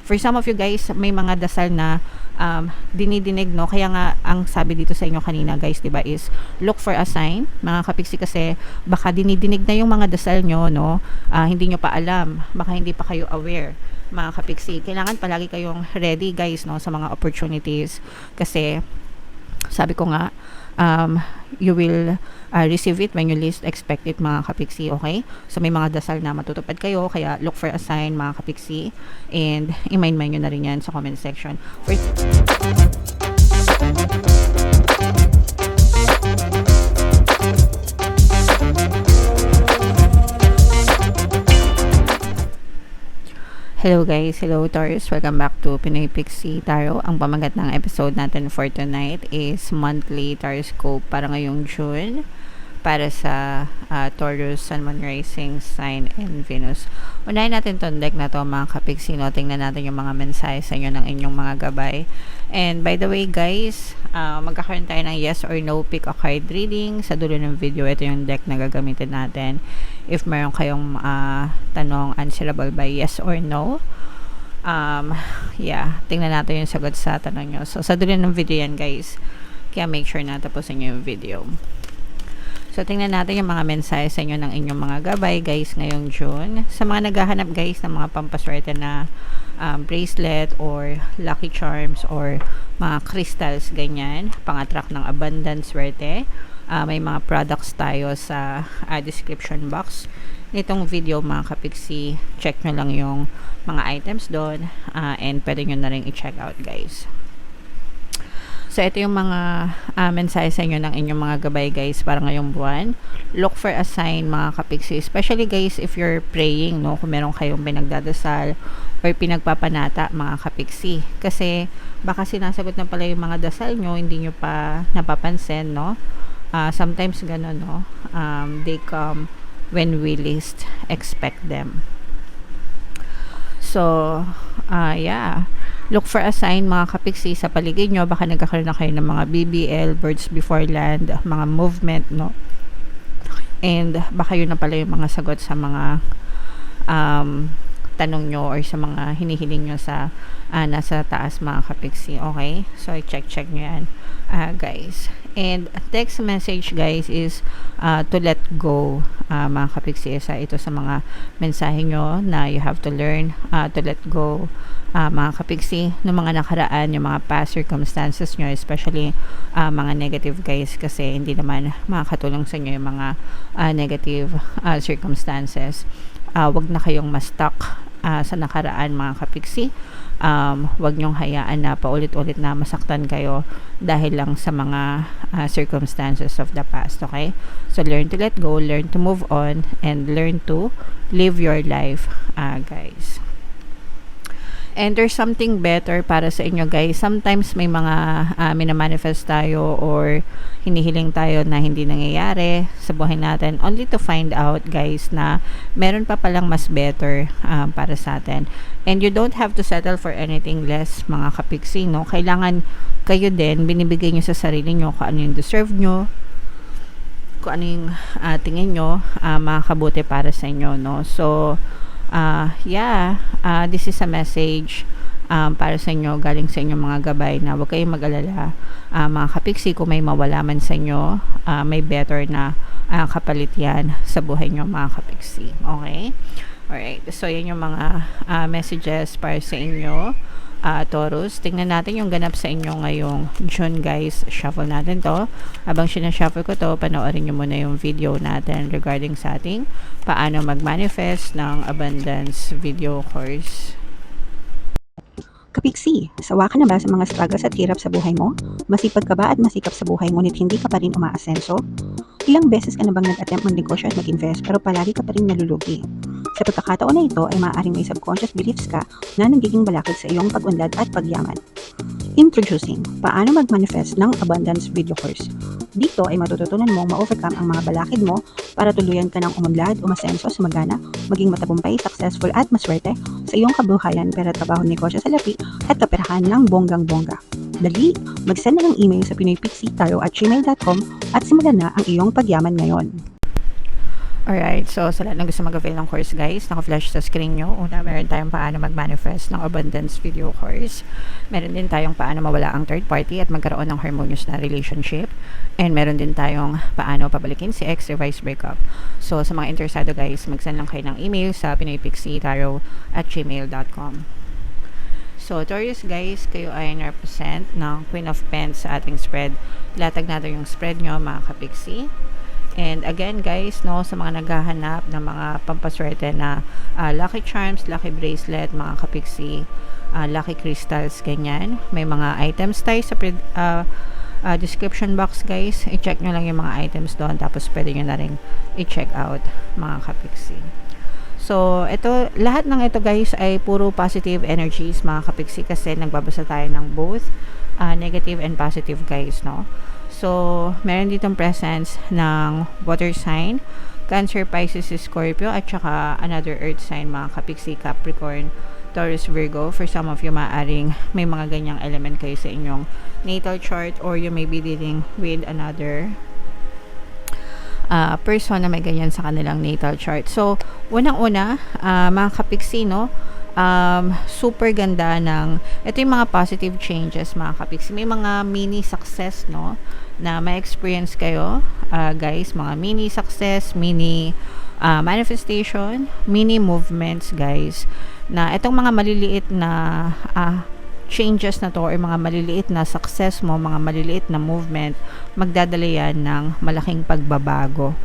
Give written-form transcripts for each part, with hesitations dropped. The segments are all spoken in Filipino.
For some of you guys, may mga dasal na dinidinig, no? Kaya nga, ang sabi dito sa inyo kanina, guys, diba, is look for a sign, mga kapiksi, kasi baka dinidinig na yung mga dasal nyo, no? Hindi nyo pa alam, baka hindi pa kayo aware, mga kapiksi. Kailangan palagi kayong ready, guys, no, sa mga opportunities, kasi sabi ko nga, you will receive it when you least expect it, mga kapiksi, okay? So may mga dasal na matutupad kayo, kaya look for a sign, mga kapiksi, and i-mind nyo na rin yan sa comment section. Hello guys, hello Taurus, welcome back to Pinoy Pixie Tarot. Ang pamagat ng episode natin for tonight is monthly Taroscope para ngayong June para sa Taurus, Sun, Moon, Rising, Sign, and Venus. Unahin natin tong deck na to, mga kapiksi, no? Tingnan natin yung mga mensahe sa inyo ng inyong mga gabay. And by the way guys, magkakaroon tayo ng yes or no pick a card reading. Sa dulo ng video, ito yung deck na gagamitin natin. If meron kayong tanong answerable by yes or no, yeah, tingnan natin yung sagot sa tanong nyo. So sa dulo ng video yan guys, kaya make sure na tapusin nyo yung video. So, tingnan natin yung mga mensahe sa inyo ng inyong mga gabay, guys, ngayong June. Sa mga naghahanap, guys, ng mga pampaswerte na bracelet or lucky charms or mga crystals, ganyan, pang-attract ng abundance, swerte. May mga products tayo sa description box nitong video, mga kapiksi. Check nyo lang yung mga items doon and pwede nyo na rin i-check out, guys. So, ito yung mga mensahe sa inyo ng inyong mga gabay, guys, para ngayong buwan. Look for a sign, mga kapiksi. Especially, guys, if you're praying, no? Kung meron kayong pinagdadasal or pinagpapanata, mga kapiksi. Kasi, baka sinasagot na pala yung mga dasal nyo, hindi nyo pa napapansin, no? Sometimes, gano'n, no? They come when we least expect them. So, yeah. Look for a sign, mga kapiksi, sa paligid nyo. Baka nagkakaroon na kayo ng mga BBL, birds before land, mga movement, no? And baka yun na pala yung mga sagot sa mga tanong nyo or sa mga hinihiling nyo sa nasa taas, mga kapiksi. Okay? So, check nyo yan, guys. And text message, guys, is to let go, mga kapiksi. Ito sa mga mensahe nyo na you have to learn to let go, mga kapiksi, ng mga nakaraan, yung mga past circumstances nyo, especially mga negative, guys, kasi hindi naman makakatulong sa inyo yung mga negative circumstances. Wag na kayong ma-stuck sa nakaraan, mga kapiksi. Wag nyong hayaan na paulit-ulit na masaktan kayo dahil lang sa mga circumstances of the past, okay? So, learn to let go, learn to move on, and learn to live your life, guys. And there's something better para sa inyo, guys. Sometimes may mga minamanifest tayo or hinihiling tayo na hindi nangyayari sa buhay natin, only to find out, guys, na meron pa palang mas better para sa atin. And you don't have to settle for anything less, mga kapiksi, no? Kailangan kayo din, binibigay nyo sa sarili nyo kung ano yung deserve nyo, kung ano yung tingin nyo makakabuti para sa inyo, no? So, yeah, this is a message para sa inyo, galing sa inyong mga gabay, na huwag kayong mag-alala, mga kapiksi. Kung may mawala man sa inyo, may better na kapalit yan sa buhay nyo, mga kapiksi. Okay? Alright, so yan yung mga messages para sa inyo, Taurus. Tingnan natin yung ganap sa inyo ngayong June, guys. Shuffle natin to. Habang sinashuffle ko to, panoorin nyo muna yung video natin regarding sa ating paano mag-manifest ng abundance video course. Kapiksi, sawa ka na ba sa mga struggles at hirap sa buhay mo? Masipag ka ba at masikap sa buhay ngunit hindi ka pa rin umaasenso? Ilang beses ka na bang nag-attempt magnegosyo at mag-invest pero palagi ka pa rin nalulugi? Sa pagkakataon na ito ay maaaring may subconscious beliefs ka na nagiging balakid sa iyong pag-unlad at pagyaman. Introducing, paano mag-manifest ng abundance video course. Dito ay matututunan mong ma-overcome ang mga balakid mo para tuluyan ka ng umunlad, umasenso, sumagana, maging matagumpay, successful at maswerte sa iyong kabuhayan, pera, trabaho, negosyo sa lapi at kaperahan ng bonggang-bongga. Dali, mag-send na ng email sa pinoypixie@gmail.com at simulan na ang iyong pagyaman ngayon. Alright, so sa lahat ng gusto mag-avail ng course guys, naka-flash sa screen nyo. Una, meron tayong paano mag-manifest ng abundance video course. Meron din tayong paano mawala ang third party at magkaroon ng harmonious na relationship. And meron din tayong paano pabalikin si ex reverse breakup. So sa mga interesado guys, mag-send lang kayo ng email sa pinoypixietarot@gmail.com. So, Taurus guys, kayo ay represent ng Queen of Pentacles sa ating spread. Latag natin yung spread nyo mga kapixie. And again guys, no, sa mga naghahanap ng mga pampaswerte na lucky charms, lucky bracelet, mga kapixie, lucky crystals, ganyan. May mga items tayo sa description box guys. I-check nyo lang yung mga items doon. Tapos pwede nyo na rin i-check out mga kapixie. So, lahat ng ito guys ay puro positive energies mga kapixie kasi nagbabasa tayo ng both negative and positive guys, no? So, meron ditong presence ng water sign, Cancer, Pisces, Scorpio, at saka another earth sign, mga kapixie, Capricorn, Taurus, Virgo. For some of you, maaring may mga ganyang element kayo sa inyong natal chart, or you may be dealing with another person na may ganyan sa kanilang natal chart. So, unang-una, mga kapixie, no? Super ganda ng ito yung mga positive changes mga kapixie. May mga mini success, no, na may experience kayo guys, mga mini success, mini manifestation, mini movements guys, na itong mga maliliit na changes na to or mga maliliit na success mo, mga maliliit na movement, magdadala yan ng malaking pagbabago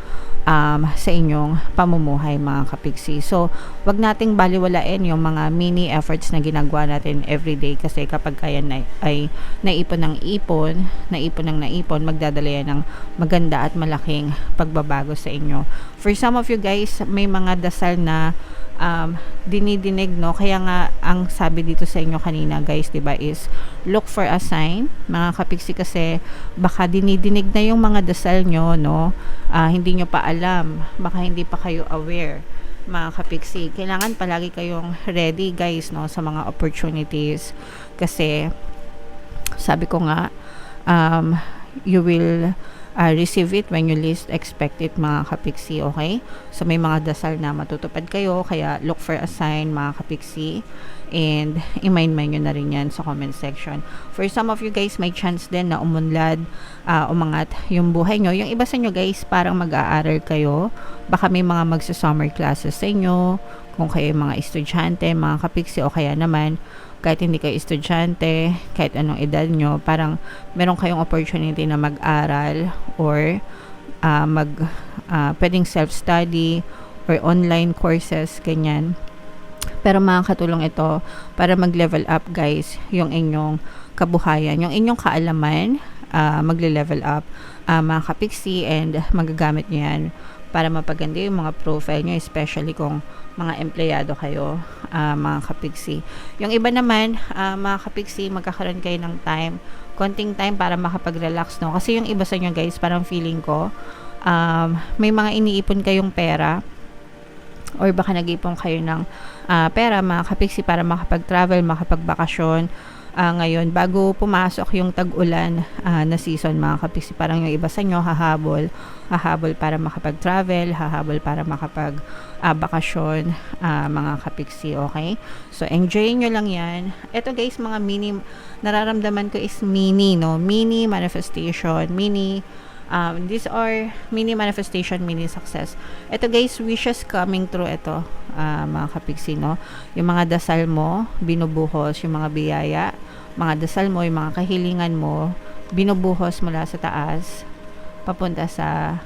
sa inyong pamumuhay mga kapixie. So, wag nating baliwalain yung mga mini efforts na ginagawa natin everyday kasi kapag kaya ay naipon ng naipon, magdadala yan ng maganda at malaking pagbabago sa inyo. For some of you guys, may mga dasal na dinidinig, no? Kaya nga ang sabi dito sa inyo kanina guys, diba, is look for a sign mga kapixie kasi baka dinidinig na yung mga dasal nyo, no? Hindi nyo pa alam, baka hindi pa kayo aware mga kapixie. Kailangan palagi kayong ready guys, no, sa mga opportunities kasi sabi ko nga you will receive it when you least expect it mga kapixie, okay? So may mga dasal na matutupad kayo, kaya look for a sign mga kapixie, and i-mind nyo na rin yan sa comment section. For some of you guys, may chance din na umunlad, umangat yung buhay nyo. Yung iba sa nyo guys, parang mag-aaral kayo, baka may mga magsa-summer classes sa inyo, kung kayo mga estudyante mga kapixie, o kaya naman kahit hindi kayo estudyante, kahit anong edad nyo, parang meron kayong opportunity na mag-aral or pwedeng self-study or online courses, ganyan. Pero makakatulong ito para mag-level up guys yung inyong kabuhayan, yung inyong kaalaman, magle-level up mga kapixie, and magagamit nyo yan para mapaganda yung mga profile nyo, especially kung mga empleyado kayo mga kapixie. Yung iba naman mga kapixie, magkakaroon kayo ng time, konting time para makapag-relax, no? Kasi yung iba sa inyo guys, parang feeling ko may mga iniipon kayong pera or baka nag-ipon kayo ng pera mga kapixie para makapag-travel, makapagbakasyon ngayon bago pumasok yung tag-ulan na season mga kapixie. Parang yung iba sa inyo hahabol para makapag-travel, hahabol para makapag-bakasyon mga kapixie, okay? So enjoy nyo lang yan. Ito guys, mga mini, nararamdaman ko is mini, no? Mini manifestation, these are mini manifestation, mini success. Ito guys, wishes coming true ito mga kapixie, no? Yung mga dasal mo, binubuhos, yung mga biyaya, mga dasal mo, yung mga kahilingan mo, binubuhos mula sa taas, papunta sa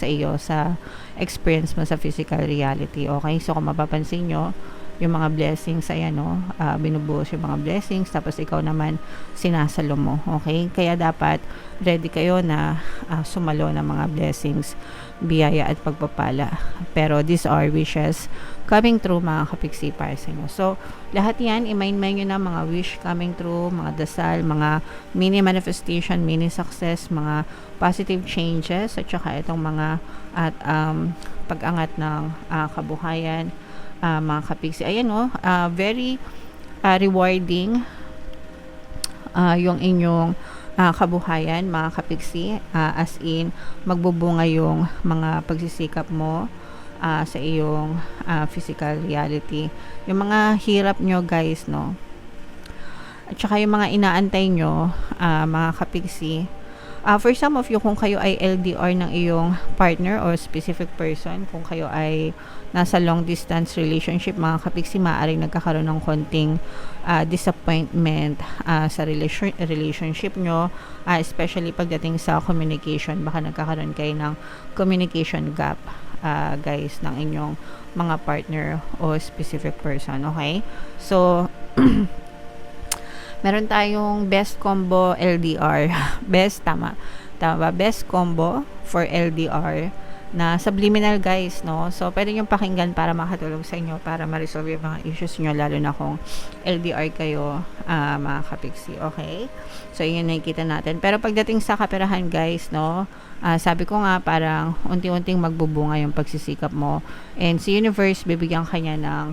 iyo, sa experience mo sa physical reality, okay? So kung mapapansin nyo, yung mga blessings, ayan, no? Binubuhos yung mga blessings, tapos ikaw naman sinasalo mo, okay? Kaya dapat ready kayo na sumalo ng mga blessings, biyaya at pagpapala. Pero these are wishes coming true mga kapixie para sa inyo. So lahat yan, i-mind nyo na mga wish coming true, mga dasal, mga mini manifestation, mini success, mga positive changes, at saka itong mga pag-angat ng kabuhayan mga kapixie. Ayan, no? Very rewarding yung inyong kabuhayan, mga kapiksi, as in magbubunga yung mga pagsisikap mo sa iyong physical reality. Yung mga hirap nyo guys, no, at saka yung mga inaantay nyo, mga kapiksi, for some of you, kung kayo ay LDR ng iyong partner or specific person, kung kayo ay nasa long distance relationship, mga kapiksi, maaaring nagkakaroon ng konting disappointment sa relationship nyo, especially pagdating sa communication. Baka nagkakaroon kayo ng communication gap, guys, ng inyong mga partner o specific person. Okay? So, meron tayong best combo LDR. Best, tama ba? Best combo for LDR na subliminal, guys, no? So, pwede nyo pakinggan para makatulong sa inyo, para ma-resolve yung mga issues nyo, lalo na kung LDR kayo, mga kapiksi. Okay? So, yun nakikita natin. Pero pagdating sa kaperahan, guys, no, sabi ko nga, parang unti-unting magbubunga yung pagsisikap mo. And si universe, bibigyan kanya ng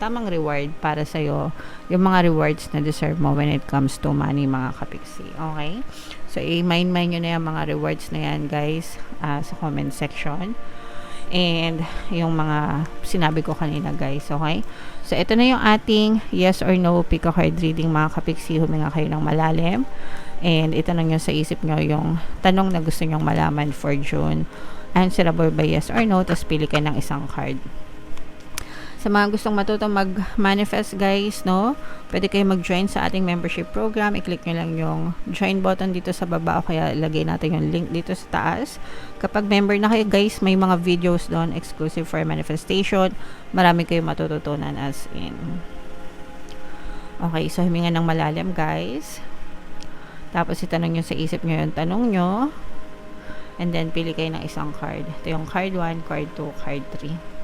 tamang reward para sa'yo, yung mga rewards na deserve mo when it comes to money, mga kapiksi. Okay? So, i-mind nyo na yung mga rewards na yan, guys, sa comment section. And yung mga sinabi ko kanina, guys. Okay? So, ito na yung ating yes or no pick a card reading, mga kapiksi. Huminga kayo ng malalim. And itanong nyo sa isip nyo yung tanong na gusto nyong malaman for June. Answerable by yes or no. Tapos pili kayo ng isang card. Sa mga gustong matutong mag-manifest, guys, no, pwede kayo mag-join sa ating membership program. I-click nyo lang yung join button dito sa baba, o kaya ilagay natin yung link dito sa taas. Kapag member na kayo, guys, may mga videos doon exclusive for manifestation. Marami kayong matututunan as in. Okay, so huminga ng malalim, guys. Tapos itanong nyo sa isip nyo yung tanong nyo. And then pili kayo ng isang card. Ito yung card 1, card 2, card 3.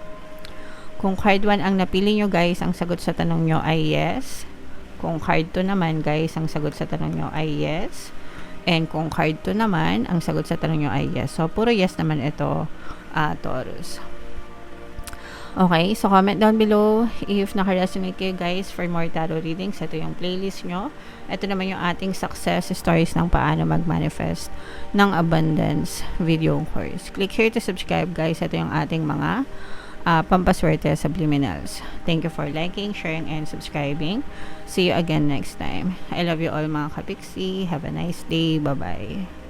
Kung card 1 ang napili nyo, guys, ang sagot sa tanong nyo ay yes. Kung card 2 naman, guys, ang sagot sa tanong nyo ay yes. And kung card 2 naman, ang sagot sa tanong nyo ay yes. So, puro yes naman ito, Taurus. Okay, so comment down below if naka-resonate kayo, guys, for more tarot readings. Ito yung playlist nyo. Ito naman yung ating success stories ng paano mag-manifest ng abundance video course. Click here to subscribe, guys. Ito yung ating mga pampaswerte subliminals. Thank you for liking, sharing, and subscribing. See you again next time. I love you all, mga kapiksi. Have a nice day. Bye-bye.